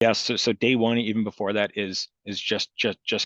Yeah, so day one, even before that, is just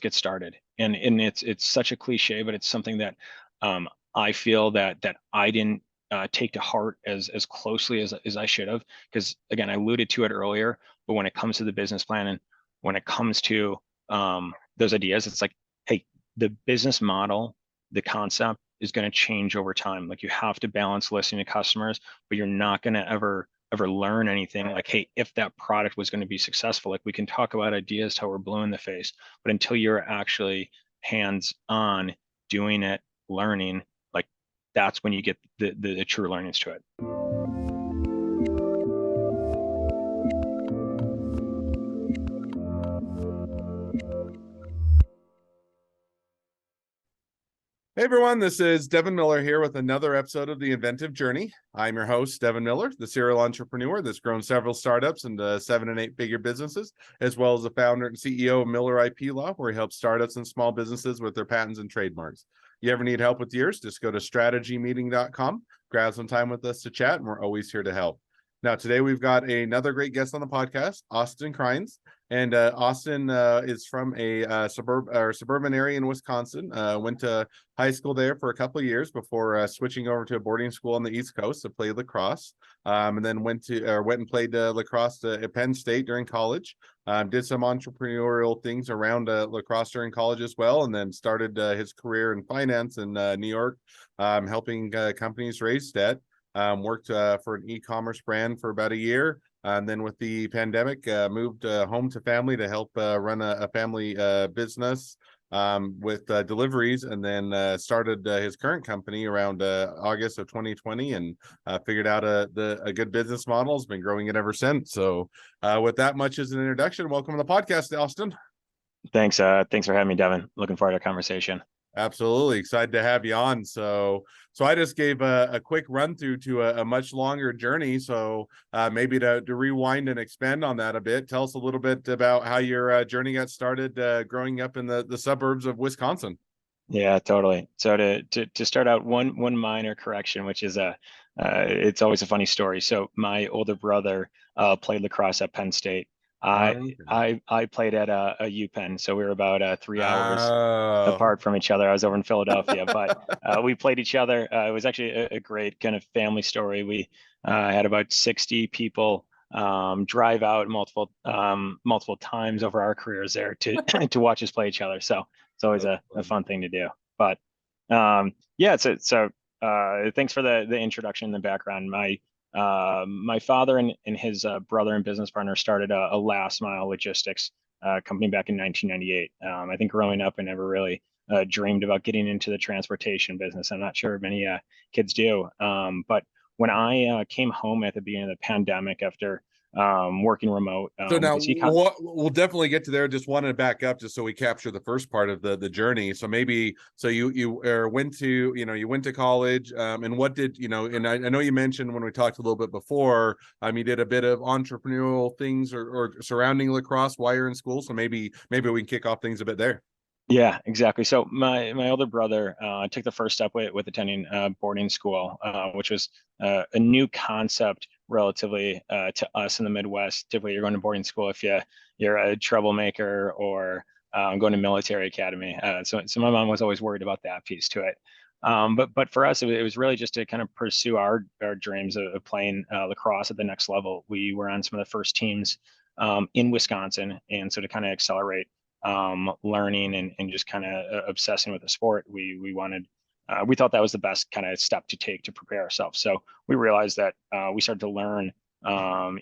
get started, and it's such a cliche, but it's something that I feel that I didn't take to heart as closely as I should have, because again, I alluded to it earlier, but when it comes to the business plan and when it comes to those ideas, it's like, hey, the business model, the concept is going to change over time. Like you have to balance listening to customers, but you're not going to ever learn anything like, hey, if that product was going to be successful, like we can talk about ideas till we're blue in the face, but until you're actually hands on doing it, learning, like that's when you get the true learnings to it. Hey everyone, this is Devin Miller here with another episode of The Inventive Journey. I'm your host, Devin Miller, the serial entrepreneur that's grown several startups into 7 and 8 figure businesses, as well as the founder and CEO of Miller IP Law, where he helps startups and small businesses with their patents and trademarks. You ever need help with yours? Just go to strategymeeting.com, grab some time with us to chat, and we're always here to help. Now, today we've got another great guest on the podcast, Austin Kreinz. And Austin is from a suburban area in Wisconsin. Went to high school there for a couple of years before switching over to a boarding school on the East Coast to play lacrosse, and then went and played lacrosse at Penn State during college. Did some entrepreneurial things around lacrosse during college as well, and then started his career in finance in New York, helping companies raise debt. Worked for an e-commerce brand for about a year. And then with the pandemic, moved home to family to help run a family business with deliveries, and then started his current company around August of 2020, and figured out a good business model. Has been growing it ever since. So with that much as an introduction, welcome to the podcast, Austin. Thanks for having me, Devin. Looking forward to the conversation. Absolutely excited to have you on. So I just gave a quick run through to a much longer journey. So maybe to rewind and expand on that a bit, tell us a little bit about how your journey got started growing up in the suburbs of Wisconsin. Yeah, totally. So to start out, one minor correction, which is it's always a funny story. So my older brother played lacrosse at Penn State. I Okay. I played at a UPenn, so we were about 3 hours Oh. apart from each other. I was over in Philadelphia, but we played each other. It was actually a great kind of family story. We had about 60 people drive out multiple times over our careers there to to watch us play each other. So it's always That's a fun. fun thing to do. But yeah, thanks for the introduction and the background. My father and his brother and business partner started a last mile logistics company back in 1998. I think growing up, I never really dreamed about getting into the transportation business. I'm not sure many kids do. But when I came home at the beginning of the pandemic after working remote So with now this econ. we'll definitely get to there. Just wanted to back up just so we capture the first part of the journey. So maybe you went to you went to college, and what did and I know you mentioned when we talked a little bit before, you did a bit of entrepreneurial things or surrounding lacrosse while you're in school. So maybe we can kick off things a bit there. Yeah, exactly. So my older brother took the first step with attending boarding school, which was a new concept relatively to us in the Midwest. Typically, you're going to boarding school if you're a troublemaker or going to military academy. So my mom was always worried about that piece to it. But for us, it was really just to kind of pursue our dreams of playing lacrosse at the next level. We were on some of the first teams in Wisconsin, and so to kind of accelerate learning and just kind of obsessing with the sport, we thought that was the best kind of step to take to prepare ourselves. So we realized that we started to learn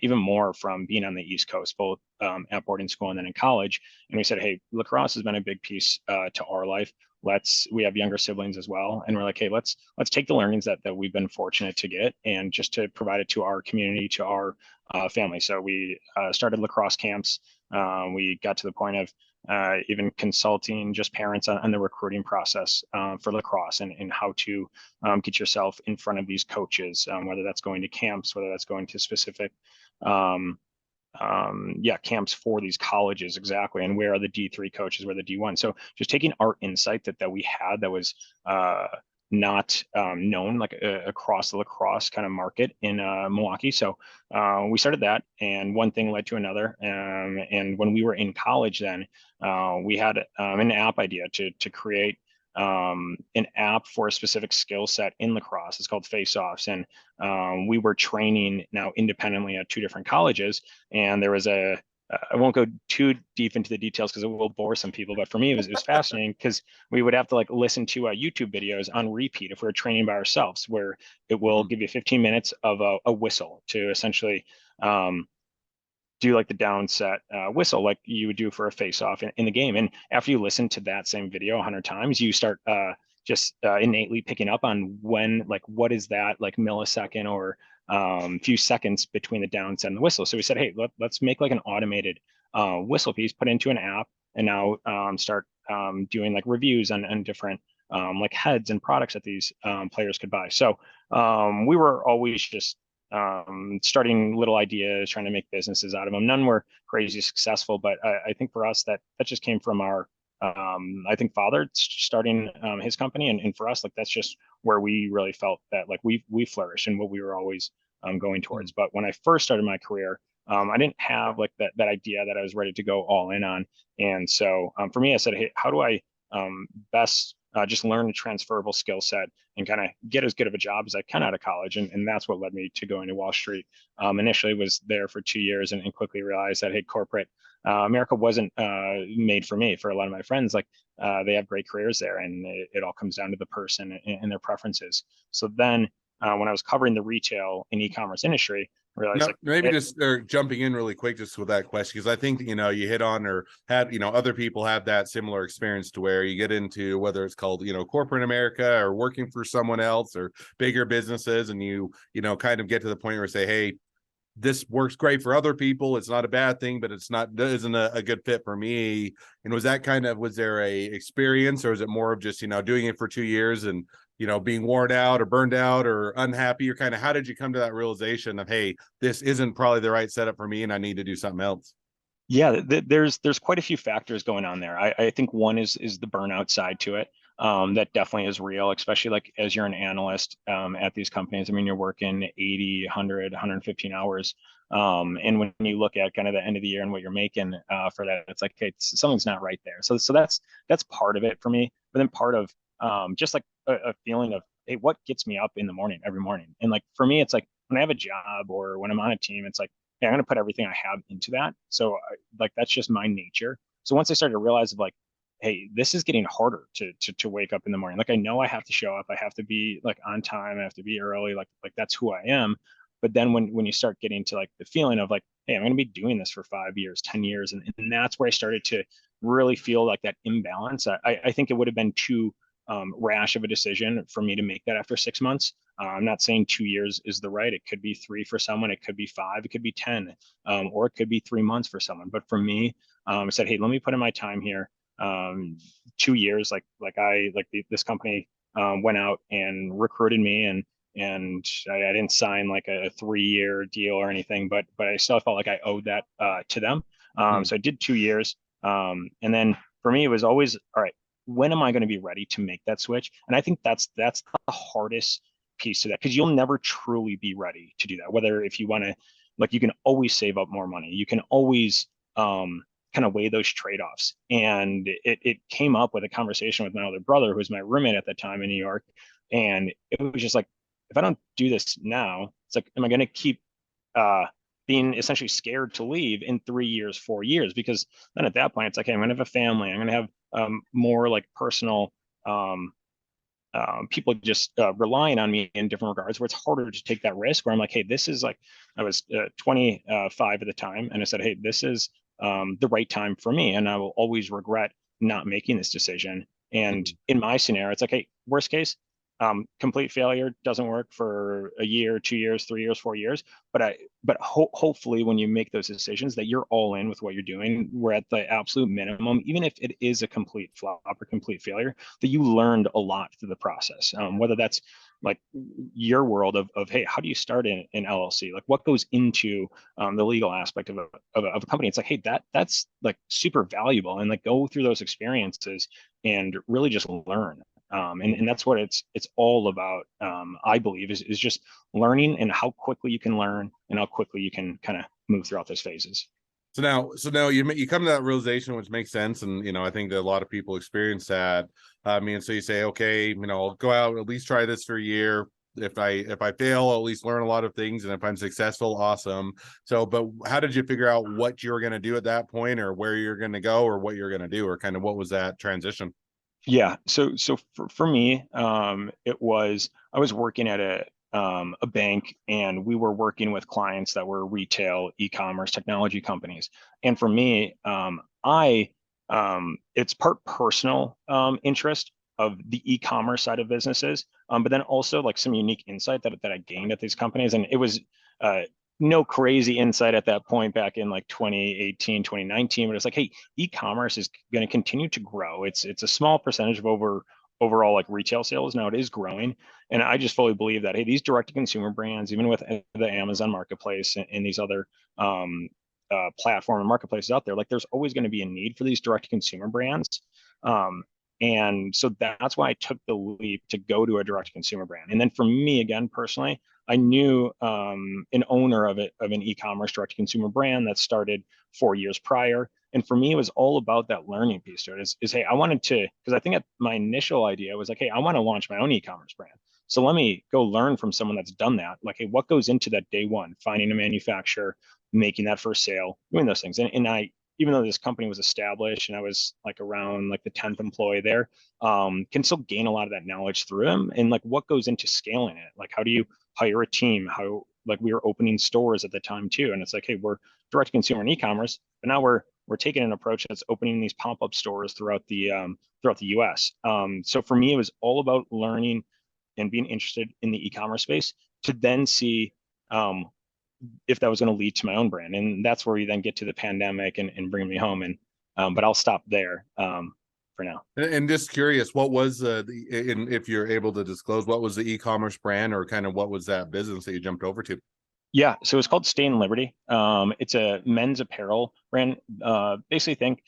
even more from being on the East Coast, both at boarding school and then in college. And we said, hey, lacrosse has been a big piece to our life. We have younger siblings as well, and we're like, hey, let's take the learnings that we've been fortunate to get and just to provide it to our community, to our family. So we started lacrosse camps. We got to the point of even consulting just parents on the recruiting process for lacrosse and how to get yourself in front of these coaches, whether that's going to camps, whether that's going to specific camps for these colleges exactly, and where are the D3 coaches, where are the D1. So just taking our insight that we had that was not known like across the lacrosse kind of market in Milwaukee. So we started that, and one thing led to another. And when we were in college, then we had an app idea to create an app for a specific skill set in lacrosse. It's called Face Offs, and we were training now independently at 2 different colleges, and there was a I won't go too deep into the details because it will bore some people, but for me, it was fascinating because we would have to like listen to YouTube videos on repeat if we were training by ourselves, where it will give you 15 minutes of a whistle to essentially do like the down set whistle like you would do for a face off in the game. And after you listen to that same video 100 times, you start just innately picking up on when, like, what is that like millisecond or few seconds between the down set and the whistle. So we said, hey, let's make like an automated whistle piece, put into an app, and now start doing like reviews on different like heads and products that these players could buy. So we were always just starting little ideas, trying to make businesses out of them. None were crazy successful, but I think for us that just came from our I think father starting his company, and for us, like, that's just where we really felt that like we flourished and what we were always going towards. But when I first started my career, I didn't have like that idea that I was ready to go all in on. And so for me, I said, hey, how do I best just learn a transferable skill set and kind of get as good of a job as I can out of college? And that's what led me to going to Wall Street. Initially was there for 2 years and quickly realized that, hey, corporate America wasn't made for me. For a lot of my friends, like they have great careers there, and it all comes down to the person and their preferences. So then when I was covering the retail and e-commerce industry, I realized, No, like, maybe just jumping in really quick just with that question, because I think you hit on or had other people have that similar experience to where you get into whether it's called corporate America or working for someone else or bigger businesses, and you kind of get to the point where you say, hey, this works great for other people, it's not a bad thing, but isn't a good fit for me. And was there a experience, or is it more of just doing it for 2 years and being worn out or burned out or unhappy, or kind of how did you come to that realization of, hey, this isn't probably the right setup for me and I need to do something else? Yeah, there's quite a few factors going on there. I think one is the burnout side to it. That definitely is real, especially like as you're an analyst at these companies. I mean, you're working 80, 100, 115 hours. And when you look at kind of the end of the year and what you're making for that, it's like, okay, something's not right there. So that's part of it for me. But then part of just like a feeling of, hey, what gets me up in the morning every morning? And like for me, it's like when I have a job or when I'm on a team, it's like, hey, I'm going to put everything I have into that. So like that's just my nature. So once I started to realize of like, hey, this is getting harder to wake up in the morning. Like I know I have to show up, I have to be like on time, I have to be early, like that's who I am. But then when you start getting to like the feeling of like, hey, I'm going to be doing this for 5 years, 10 years, and that's where I started to really feel like that imbalance. I think it would have been too rash of a decision for me to make that after 6 months. I'm not saying 2 years is the right. It could be three for someone. It could be five. It could be 10, or it could be 3 months for someone. But for me, I said, hey, let me put in my time here. 2 years, this company went out and recruited me, and I didn't sign like a 3-year deal or anything, but I still felt like I owed that to them. So I did 2 years, and then for me, it was always, all right, when am I going to be ready to make that switch? And I think that's the hardest piece to that, because you'll never truly be ready to do that. Whether if you want to, like, you can always save up more money, you can always kind of weigh those trade-offs. And it came up with a conversation with my older brother, who was my roommate at the time in New York, and it was just like, if I don't do this now, it's like, am I going to keep being essentially scared to leave in 3 years, 4 years? Because then at that point, it's like, hey, I'm going to have a family. I'm going to have more like personal people just relying on me in different regards, where it's harder to take that risk. Where I'm like, hey, this is like, I was 25 at the time, and I said, hey, this is the right time for me, and I will always regret not making this decision. And in my scenario, it's like, hey, worst case, complete failure, doesn't work for a year, 2 years, 3 years, 4 years. But hopefully when you make those decisions that you're all in with what you're doing, we're at the absolute minimum, even if it is a complete flop or complete failure, that you learned a lot through the process. Whether that's like your world of hey, how do you start an LLC? Like what goes into the legal aspect of a company? It's like, hey, that's like super valuable, and like go through those experiences and really just learn. And that's what it's all about. I believe is just learning and how quickly you can learn and how quickly you can kind of move throughout those phases. So now you come to that realization, which makes sense, and I think that a lot of people experience that. I mean, so you say, okay, I'll go out, at least try this for a year. If I fail, I'll at least learn a lot of things, and if I'm successful, awesome. So, but how did you figure out what you were going to do at that point, or where you're going to go, or what you're going to do, or kind of what was that transition? Yeah. So for me, it was I was working at a bank, and we were working with clients that were retail, e-commerce, technology companies. And for me, I it's part personal interest of the e-commerce side of businesses, but then also like some unique insight that I gained at these companies. And it was uh, no crazy insight at that point back in like 2018, 2019, but it's like, hey, e-commerce is going to continue to grow. It's a small percentage of overall like retail sales now. It is growing, and I just fully believe that, hey, these direct to consumer brands, even with the Amazon marketplace and these other platform and marketplaces out there, like there's always going to be a need for these direct to consumer brands. um, and so that's why I took the leap to go to a direct to consumer brand. And then for me, again, personally, I knew an owner of an e-commerce direct to consumer brand that started 4 years prior. And for me, it was all about that learning piece to it. Is hey, I wanted to, because I think my initial idea was like, hey, I want to launch my own e-commerce brand. So let me go learn from someone that's done that. Like, hey, what goes into that day one? Finding a manufacturer, making that first sale, doing those things. And I, even though this company was established and I was like around like the 10th employee there, can still gain a lot of that knowledge through them. And like what goes into scaling it? Like, how do you hire a team? How, like, we were opening stores at the time too. And it's like, hey, we're direct to consumer and e-commerce, but now we're taking an approach that's opening these pop-up stores throughout the US. So for me, it was all about learning and being interested in the e-commerce space to then see um, if that was going to lead to my own brand. And that's where we then get to the pandemic and bring me home. And but I'll stop there for now. And just curious, what was and if you're able to disclose, what was the e-commerce brand, or kind of what was that business that you jumped over to? Yeah, so it's called Stay in Liberty. It's a men's apparel brand. Basically, think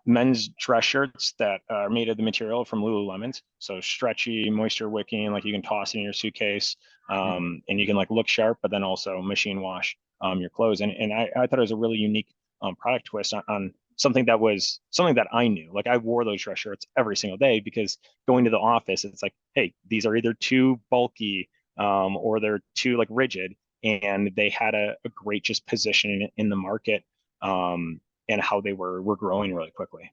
men's dress shirts that are made of the material from Lululemons. So stretchy, moisture wicking, like you can toss it in your suitcase, and you can like look sharp, but then also machine wash your clothes. And I thought it was a really unique product twist on something that I knew. Like I wore those dress shirts every single day because going to the office, it's like, hey, these are either too bulky or they're too like rigid, and they had a great just position in the market, and how they were growing really quickly.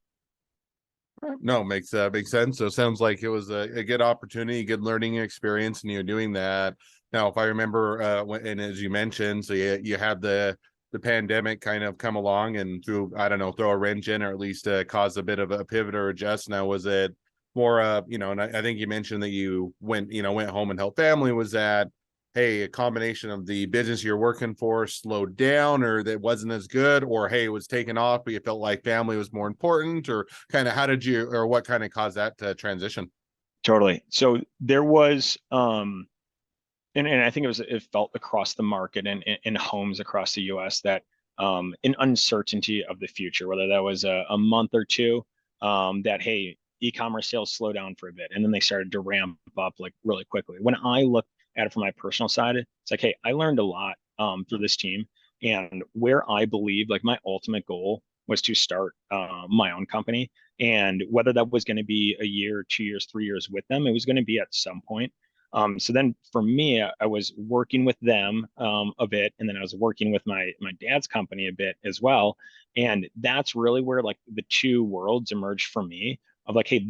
No, makes sense. So it sounds like it was a good opportunity, good learning experience, and you're doing that. Now, if I remember, and as you mentioned, so you had the pandemic kind of come along and through, I don't know, throw a wrench in, or at least cause a bit of a pivot or adjust. Now, was it more, and I think you mentioned that you went home and helped family. Was that, hey, a combination of the business you're working for slowed down, or that wasn't as good, or hey, it was taken off, but you felt like family was more important, or kind of how did you, or what kind of caused that transition? Totally. So there was and I think it felt across the market and in homes across the US that an uncertainty of the future, whether that was a month or two, that hey, e-commerce sales slow down for a bit, and then they started to ramp up like really quickly. When I look at it from my personal side, it's like, hey, I learned a lot through this team, and where I believe like my ultimate goal was to start my own company, and whether that was going to be a year, 2 years, 3 years with them, it was going to be at some point. So then for me, I was working with them a bit, and then I was working with my dad's company a bit as well. And that's really where like the two worlds emerged for me of like, hey,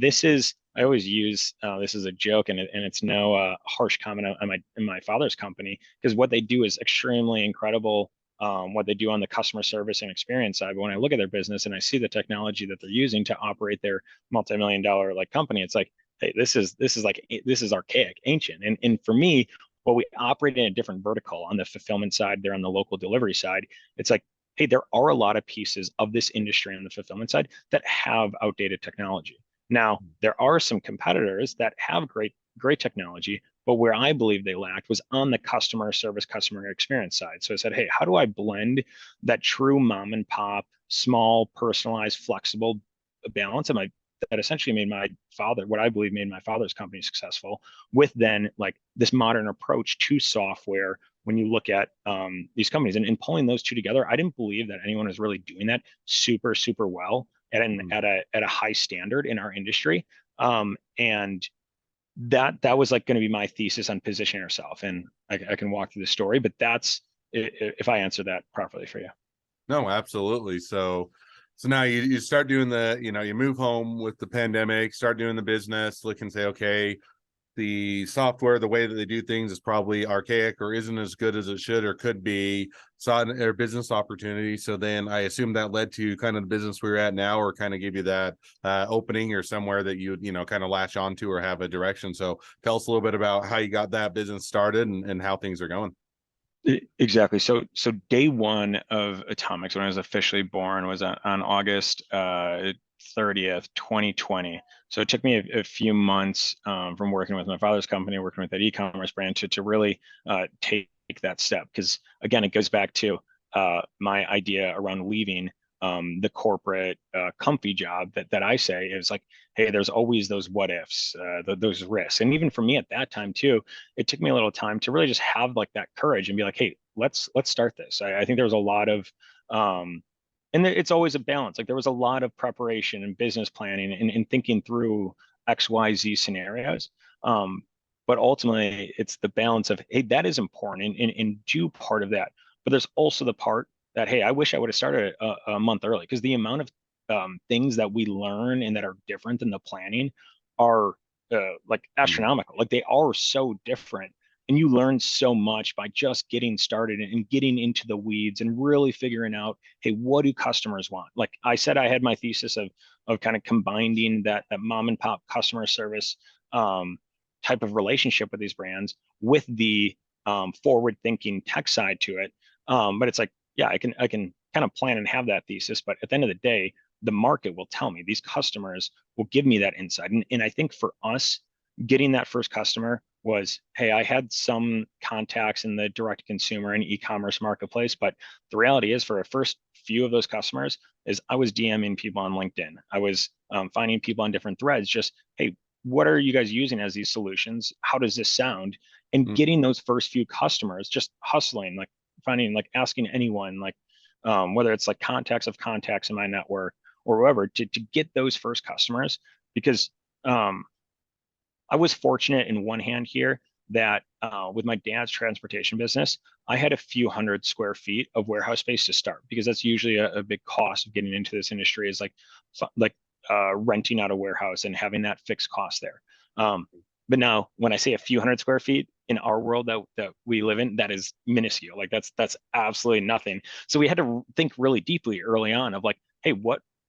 I always use this as a joke, and it's no harsh comment on my father's company, because what they do is extremely incredible. What they do on the customer service and experience side. But when I look at their business and I see the technology that they're using to operate their multi-million-dollar like company, it's like, hey, this is archaic, ancient. And for me, while we operate in a different vertical on the fulfillment side, they're on the local delivery side, it's like, hey, there are a lot of pieces of this industry on the fulfillment side that have outdated technology. Now, there are some competitors that have great technology, but where I believe they lacked was on the customer service, customer experience side. So I said, hey, how do I blend that true mom and pop, small, personalized, flexible balance that essentially made my father, what I believe made my father's company successful, with then like this modern approach to software. When you look at these companies and pulling those two together, I didn't believe that anyone was really doing that super well at a high standard in our industry. And that was like going to be my thesis on positioning ourselves. And I can walk through the story, but that's if I answer that properly for you. No, absolutely. So now you start doing you move home with the pandemic, start doing the business, look and say, okay, the software, the way that they do things is probably archaic or isn't as good as it should or could be. Saw a business opportunity. So then I assume that led to kind of the business we're at now, or kind of give you that opening or somewhere that you kind of latch onto or have a direction. So tell us a little bit about how you got that business started and how things are going. Exactly. So day one of Atomics, when I was officially born, was on August 30th, 2020. So it took me a few months from working with my father's company, working with that e-commerce brand to really take that step. Because again, it goes back to my idea around leaving the corporate comfy job that I say is like, hey, there's always those what ifs, those risks. And even for me at that time too, it took me a little time to really just have like that courage and be like, hey, let's start this. I think there was a lot of and it's always a balance. Like there was a lot of preparation and business planning and thinking through XYZ scenarios. But ultimately it's the balance of, hey, that is important and do part of that. But there's also the part that, hey, I wish I would have started a month early, because the amount of things that we learn and that are different than the planning are like astronomical. Like they are so different, and you learn so much by just getting started and getting into the weeds and really figuring out, hey, what do customers want? Like I said, I had my thesis of kind of combining that mom and pop customer service type of relationship with these brands with the forward thinking tech side to it. But it's like, yeah, I can kind of plan and have that thesis, but at the end of the day, the market will tell me, these customers will give me that insight. And I think for us, getting that first customer was, hey, I had some contacts in the direct consumer and e-commerce marketplace, but the reality is for a first few of those customers is I was DMing people on LinkedIn. I was finding people on different threads, just, hey, what are you guys using as these solutions? How does this sound? And getting those first few customers, just hustling, like finding, like asking anyone, like whether it's like contacts of contacts in my network or whoever, to get those first customers. Because I was fortunate in one hand here that with my dad's transportation business, I had a few hundred square feet of warehouse space to start, because that's usually a big cost of getting into this industry, is like renting out a warehouse and having that fixed cost there. But now when I say a few hundred square feet in our world that we live in, that is minuscule. Like that's absolutely nothing. So we had to think really deeply early on of like, hey,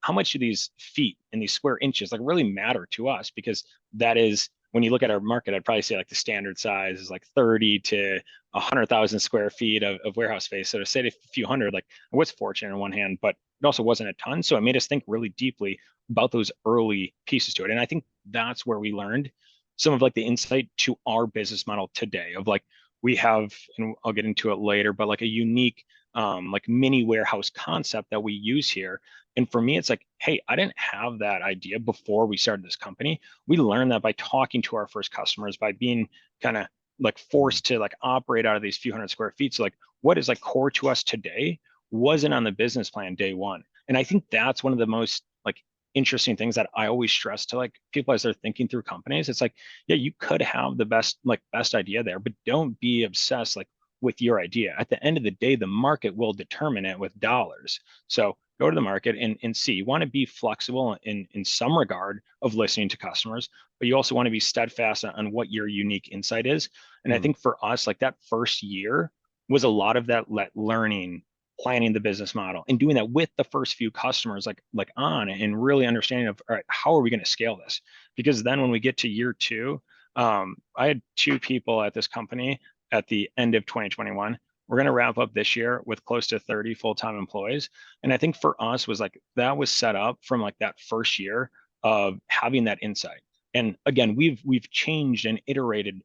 how much do these feet and these square inches like really matter to us? Because that is, when you look at our market, I'd probably say like the standard size is like 30 to 100,000 square feet of warehouse space. So to say a few hundred, like I was fortunate on one hand, but it also wasn't a ton. So it made us think really deeply about those early pieces to it. And I think that's where we learned some of like the insight to our business model today of like, we have, and I'll get into it later, but like a unique like mini warehouse concept that we use here. And for me, it's like, hey, I didn't have that idea before we started this company. We learned that by talking to our first customers, by being kind of like forced to like operate out of these few hundred square feet. So like what is like core to us today wasn't on the business plan day one. And I think that's one of the most like interesting things that I always stress to like people as they're thinking through companies. It's like, yeah, you could have the best idea there, but don't be obsessed like with your idea. At the end of the day, the market will determine it with dollars. So go to the market and see. You want to be flexible in some regard of listening to customers, but you also want to be steadfast on what your unique insight is. And I think for us, like that first year was a lot of that learning, planning the business model and doing that with the first few customers like on, and really understanding of, all right, how are we going to scale this? Because then when we get to year two, I had two people at this company at the end of 2021. We're going to wrap up this year with close to 30 full-time employees. And I think for us was like, that was set up from like that first year of having that insight. And again, we've changed and iterated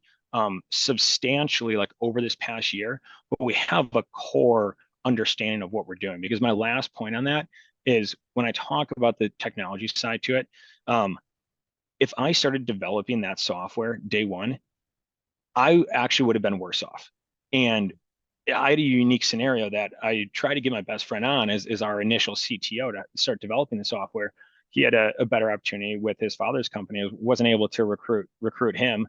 substantially like over this past year, but we have a core understanding of what we're doing. Because my last point on that is when I talk about the technology side to it, If I started developing that software day one, I actually would have been worse off. And I had a unique scenario that I tried to get my best friend on as our initial CTO to start developing the software. He had a better opportunity with his father's company. Wasn't able to recruit him.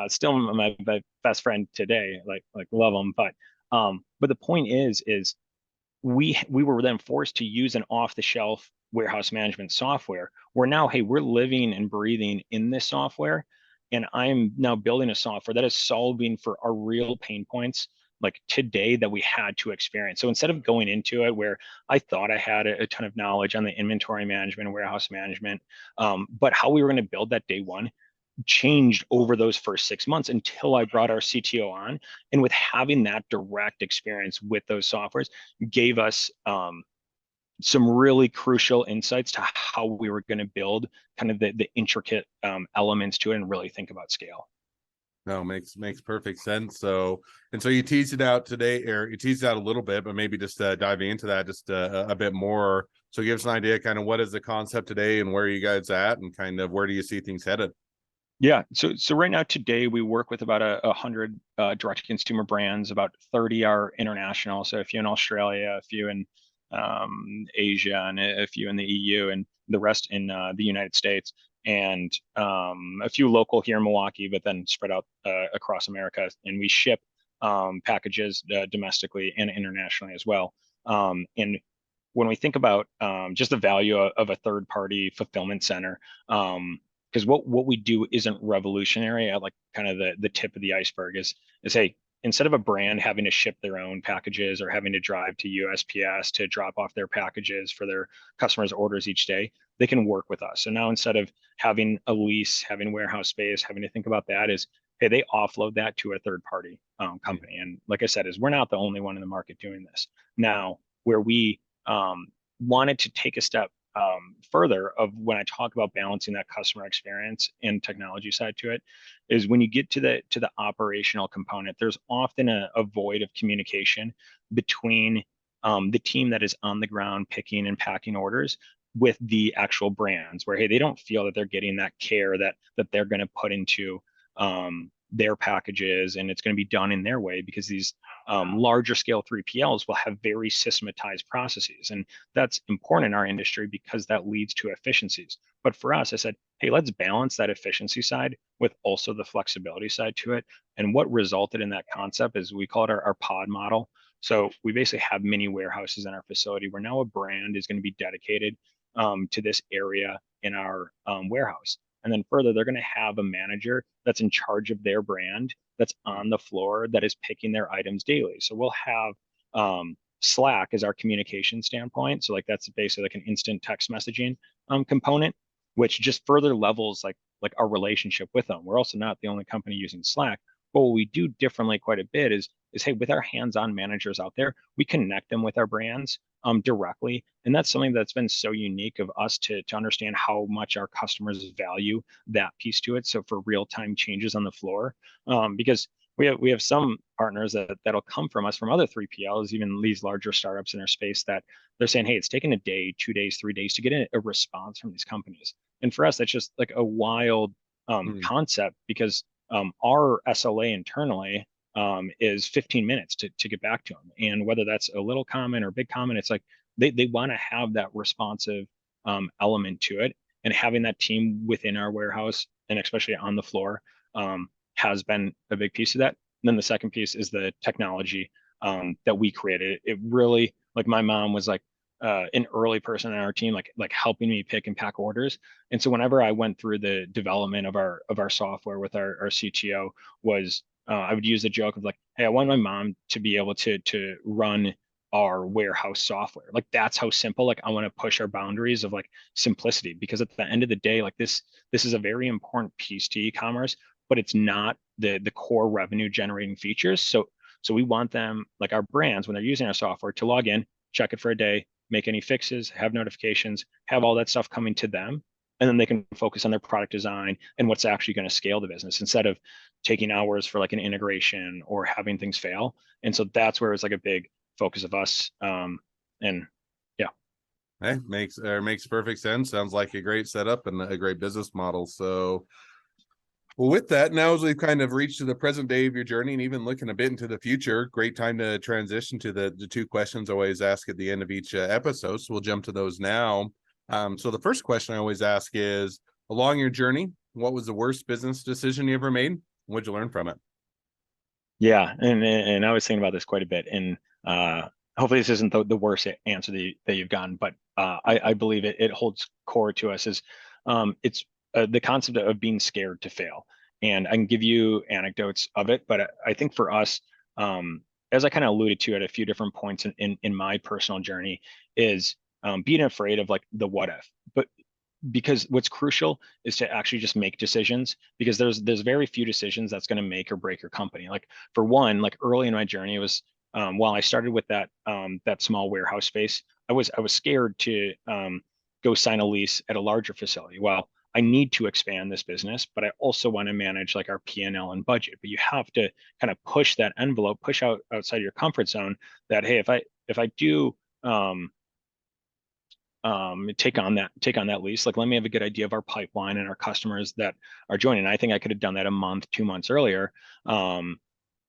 Still my best friend today. Like love him. But the point is we were then forced to use an off the shelf warehouse management software where now, hey, we're living and breathing in this software, and I'm now building a software that is solving for our real pain points like today that we had to experience. So instead of going into it where I thought I had a ton of knowledge on the inventory management and warehouse management, but how we were going to build that day one changed over those first 6 months until I brought our CTO on. And with having that direct experience with those softwares, gave us some really crucial insights to how we were going to build kind of the intricate elements to it and really think about scale. No, makes perfect sense. So you teased it out today, or you teased it out a little bit, but maybe just diving into that just a bit more. So give us an idea, kind of what is the concept today, and where are you guys at, and kind of where do you see things headed? Yeah, so right now today we work with about 100 direct-to-consumer brands. About 30 are international. So a few in Australia, a few in Asia, and a few in the EU, and the rest in the United States, and a few local here in Milwaukee, but then spread out across America. And we ship packages domestically and internationally as well. And when we think about just the value of a third-party fulfillment center, because what we do isn't revolutionary. At like kind of the tip of the iceberg is hey, instead of a brand having to ship their own packages or having to drive to USPS to drop off their packages for their customers' orders each day, they can work with us. So now instead of having a lease, having warehouse space, having to think about that is, hey, they offload that to a third party company. And like I said, is we're not the only one in the market doing this. Now, where we wanted to take a step further of when I talk about balancing that customer experience and technology side to it, is when you get to the operational component, there's often a void of communication between the team that is on the ground picking and packing orders with the actual brands, where hey, they don't feel that they're getting that care that they're going to put into their packages, and it's going to be done in their way, because these larger scale 3PLs will have very systematized processes. And that's important in our industry because that leads to efficiencies. But for us, I said, hey, let's balance that efficiency side with also the flexibility side to it. And what resulted in that concept is we call it our pod model. So we basically have mini warehouses in our facility where now a brand is going to be dedicated to this area in our warehouse. And then further, they're going to have a manager that's in charge of their brand, that's on the floor, that is picking their items daily. So we'll have Slack as our communication standpoint. So like that's basically like an instant text messaging component, which just further levels like our relationship with them. We're also not the only company using Slack. But what we do differently quite a bit is hey, with our hands-on managers out there, we connect them with our brands directly. And that's something that's been so unique of us to understand how much our customers value that piece to it. So for real-time changes on the floor, because we have some partners that'll come from us from other 3PLs, even these larger startups in our space, that they're saying, hey, it's taken a day, 2 days, 3 days to get a response from these companies. And for us, that's just like a wild concept, because our SLA internally is 15 minutes to get back to them. And whether that's a little comment or big comment, it's like they want to have that responsive element to it. And having that team within our warehouse, and especially on the floor, has been a big piece of that. And then the second piece is the technology that we created. It really, like my mom was like an early person on our team, like helping me pick and pack orders. And so whenever I went through the development of our software with our CTO, was I would use the joke of like, hey, I want my mom to be able to run our warehouse software. Like that's how simple. Like I want to push our boundaries of like simplicity, because at the end of the day, like this is a very important piece to e-commerce, but it's not the core revenue generating features. So we want them, like our brands, when they're using our software, to log in, check it for a day, make any fixes, have notifications, have all that stuff coming to them, and then they can focus on their product design and what's actually going to scale the business, instead of taking hours for like an integration or having things fail. And so that's where it's like a big focus of us. And yeah. Makes perfect sense. Sounds like a great setup and a great business model. So, well, with that, now as we've kind of reached to the present day of your journey and even looking a bit into the future, great time to transition to the two questions I always ask at the end of each episode. So we'll jump to those now. So the first question I always ask is, along your journey, what was the worst business decision you ever made? What'd you learn from it? Yeah, and I was thinking about this quite a bit, and hopefully this isn't the worst answer that you've gotten, but I believe it holds core to us is it's the concept of being scared to fail, and I can give you anecdotes of it, but I think for us, as I kind of alluded to at a few different points in my personal journey, is being afraid of like the what if, but because what's crucial is to actually just make decisions, because there's very few decisions that's going to make or break your company. Like for one, like early in my journey, it was while I started with that small warehouse space, I was scared to go sign a lease at a larger facility. Well, I need to expand this business, but I also want to manage like our P&L and budget. But you have to kind of push that envelope, push outside your comfort zone. That hey, if I do take on that lease, like let me have a good idea of our pipeline and our customers that are joining. I think I could have done that a month, 2 months earlier. um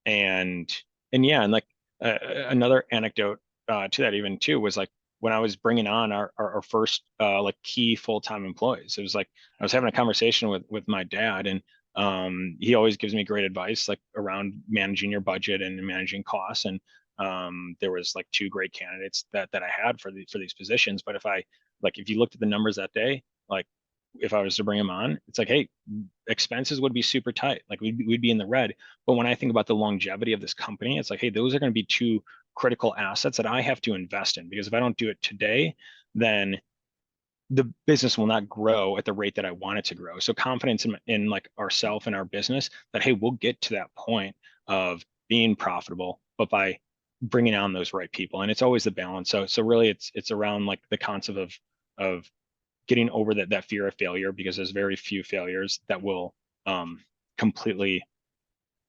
and and yeah, and like another anecdote to that even too was like when I was bringing on our first like key full-time employees. It was like I was having a conversation with my dad, and he always gives me great advice like around managing your budget and managing costs. And there was like two great candidates that I had for these positions. But if you looked at the numbers that day, like if I was to bring them on, it's like, hey, expenses would be super tight. Like we'd be in the red. But when I think about the longevity of this company, it's like, hey, those are going to be two critical assets that I have to invest in, because if I don't do it today, then the business will not grow at the rate that I want it to grow. So confidence in like ourself and our business that, hey, we'll get to that point of being profitable, but by bringing on those right people. And it's always the balance. So really it's around like the concept of getting over that fear of failure, because there's very few failures that will completely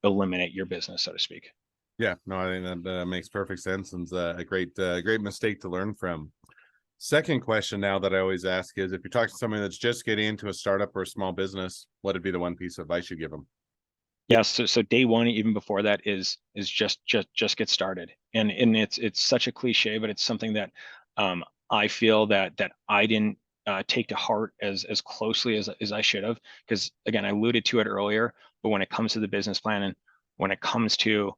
eliminate your business, so to speak. Yeah, no, I think that makes perfect sense and a great mistake to learn from. Second question now that I always ask is, if you're talking to somebody that's just getting into a startup or a small business, what would be the one piece of advice you give them? Yeah, so day one, even before that, is just get started. And it's such a cliche, but it's something that I feel that I didn't take to heart as closely as I should have. Because again, I alluded to it earlier, but when it comes to the business plan and when it comes to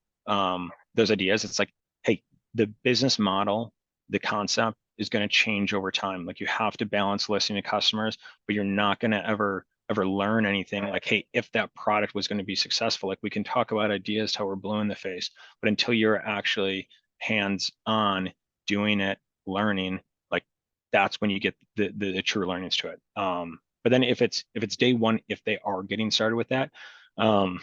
those ideas, it's like, hey, the business model, the concept is going to change over time. Like you have to balance listening to customers, but you're not going to ever learn anything like, hey, if that product was going to be successful, like we can talk about ideas till we're blue in the face, but until you're actually hands on doing it, learning, like that's when you get the true learnings to it. But then if it's day one, if they are getting started with that, um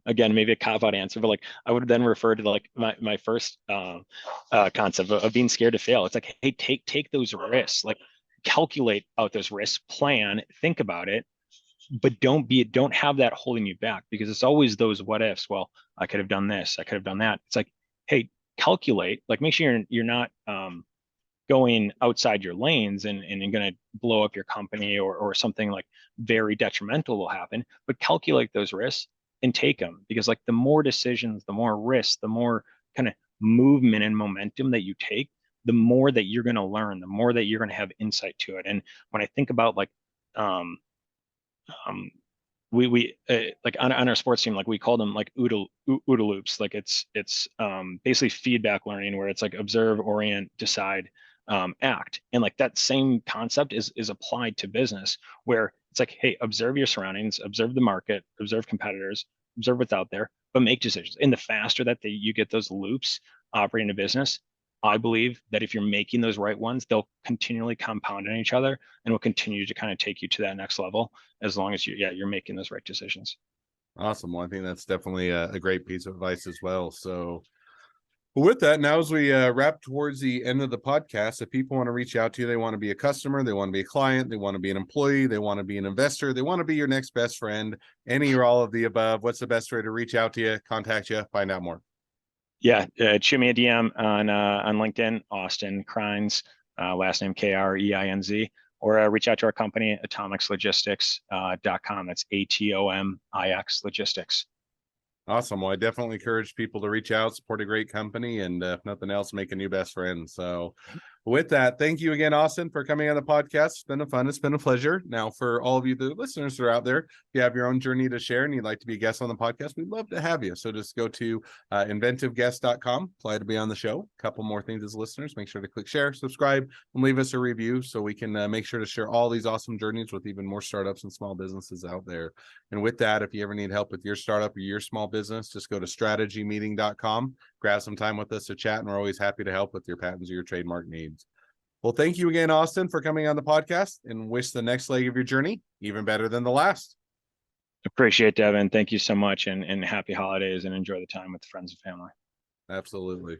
again, maybe a cop out answer, but like I would then refer to like my first concept of being scared to fail. It's like, hey, take those risks, like calculate out those risks, plan, think about it, but don't have that holding you back, because it's always those what ifs. Well, I could have done this, I could have done that. It's like, hey, calculate, like make sure you're not going outside your lanes and you're going to blow up your company, or something like very detrimental will happen. But calculate those risks and take them, because like the more decisions, the more risks, the more kind of movement and momentum that you take, the more that you're going to learn, the more that you're going to have insight to it. And when I think about like um, um, we like on our sports team, like we call them like OODA loops. Like it's basically feedback learning, where it's like observe, orient, decide, act. And like that same concept is applied to business, where it's like, hey, observe your surroundings, observe the market, observe competitors, observe what's out there, but make decisions. And the faster that you get those loops operating a business, I believe that if you're making those right ones, they'll continually compound on each other and will continue to kind of take you to that next level, as long as you're making those right decisions. Awesome. Well, I think that's definitely a great piece of advice as well. So, with that, now as we wrap towards the end of the podcast, if people want to reach out to you, they want to be a customer, they want to be a client, they want to be an employee, they want to be an investor, they want to be your next best friend, any or all of the above, what's the best way to reach out to you, contact you, find out more? Yeah, shoot me a DM on LinkedIn, Austin Kreinz. last name Kreinz, or reach out to our company, atomicslogistics.com. That's ATOMIX Logistics. Awesome. Well, I definitely encourage people to reach out, support a great company, and if nothing else, make a new best friend. So with that, thank you again, Austin, for coming on the podcast. It's been a fun. It's been a pleasure. Now, for all of you, the listeners that are out there, if you have your own journey to share and you'd like to be a guest on the podcast, we'd love to have you. So just go to inventiveguest.com, apply to be on the show. A couple more things as listeners. Make sure to click share, subscribe, and leave us a review so we can make sure to share all these awesome journeys with even more startups and small businesses out there. And with that, if you ever need help with your startup or your small business, just go to strategymeeting.com, grab some time with us to chat, and we're always happy to help with your patents or your trademark needs. Well, thank you again, Austin, for coming on the podcast, and wish the next leg of your journey even better than the last. Appreciate it, Devin. Thank you so much, and happy holidays, and enjoy the time with friends and family. Absolutely.